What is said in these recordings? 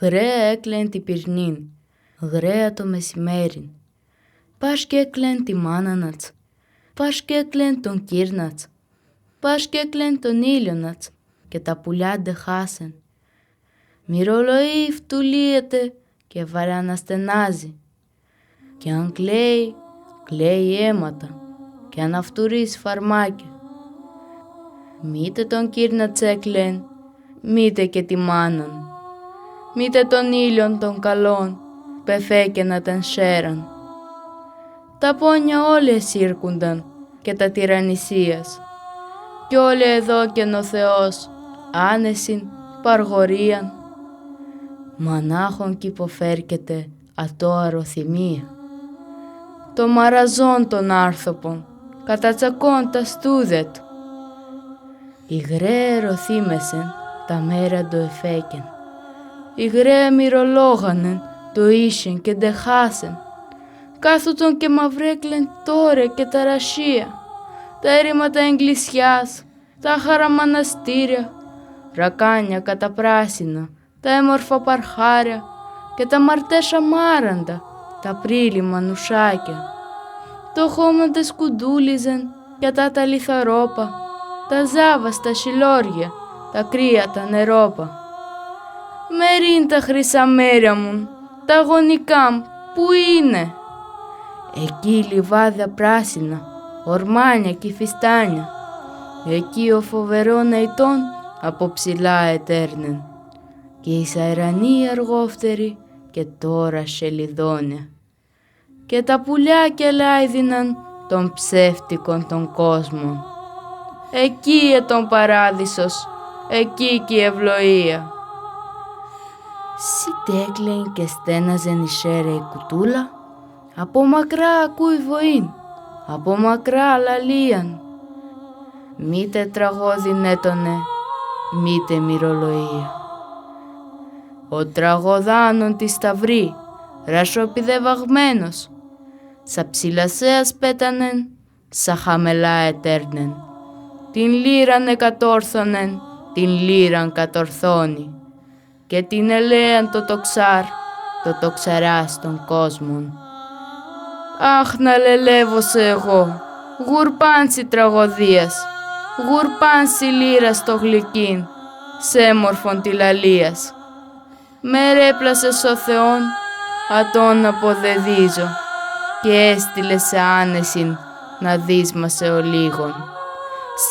Γραία έκλαιν την πυρνήν, γραία το μεσημέριν. Πας κι έκλαιν τη μάνανατς, πας κι έκλαιν τον κύρνατς, πας κι έκλαιν τον ήλιονατς και τα πουλιά ντε χάσεν. Μυρολογεί φτουλίεται και βαραναστενάζει. Κι αν κλαίει, κλαίει αίματα και αν αυτουρείς φαρμάκια. Μήτε τον κύρνατς έκλαιν, μήτε και τη μάναν. Μήτε τον ήλιον των καλών, πεφέκαινα τεν σέραν. Τα πόνια όλες σύρκουνταν και τα τυραννησίας. Κι όλοι εδώκεν ο Θεός, άνεσιν, παργορίαν. Μανάχων κι υποφέρκεται ατόαρο θυμία. Το μαραζόν των άρθοπων, κατατσακών τα στούδε του. Η γραία ερωθήμεσεν, τα μέρα το εφέκεν. Η γραία μυρολόγανεν, το ίσεν και ντε χάσεν. Κάθουτον και μαυρέκλεν τώρα και τα ρασία, τα έρηματα εγκλησιάς, τα χαραμαναστήρια, ρακάνια καταπράσινα, τα έμορφα παρχάρια και τα μαρτέσα μάραντα, τα πρίλημα νουσάκια. Το χώμα τε σκουντούλιζεν και τα λιθαρόπα, τα ζάβα στα σιλόρια, τα κρύα τα νερόπα. Μερίν τα χρυσά μέρια μου, τα γονικά μου, πού είναι? Εκεί λιβάδια πράσινα, ορμάνια και φιστάνια. Εκεί ο φοβερόν αητών από ψηλά ετέρνεν. Και η σαϊρανή αργόφτερη και τώρα σελιδόνια. Και τα πουλιά και λάιδιναν των ψεύτικων των κόσμων. Εκεί ετων παράδεισος, εκεί και η ευλογία. Σιτέκλειν και στέναζεν η σέρα η κουτούλα. Από μακρά ακούει βοήν, από μακρά λαλίαν. Μήτε τραγώδιν έτονε, μήτε μυρολογία. Ο τραγωδάνων τη σταυρή, ρασοπηδευαγμένος, σα ψηλασέας πέτανεν, σα χαμελά ετέρνεν. Την λύραν εκατόρθωνεν, την λύραν κατορθώνει. Και την ελέαν το τοξάρ, το τοξαράς των κόσμων. Αχ να λελεύωσαι εγώ, γουρπάντσι τραγωδίας, γουρπάντσι λύρας το γλυκίν, σέμορφον τη λαλίας. Με ρέπλασες ο Θεόν, ατόν αποδεδίζω, και έστειλε σε άνεσιν να δίσμασε ο λίγον.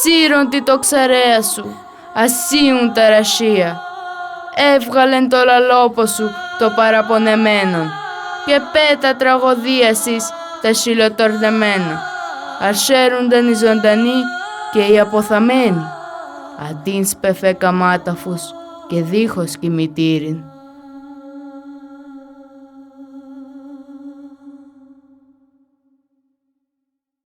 Σύρον τη τοξαρέα σου, ασύουν τα ρασία, έβγαλεν το λαλόπο σου το παραπονεμένον και πέτα τραγωδίασης τα σιλοτορδεμένα. Αρσέρουνταν οι ζωντανοί και οι αποθαμένοι, αντίν σπεφέ καμάταφους και δίχως κημητήριν.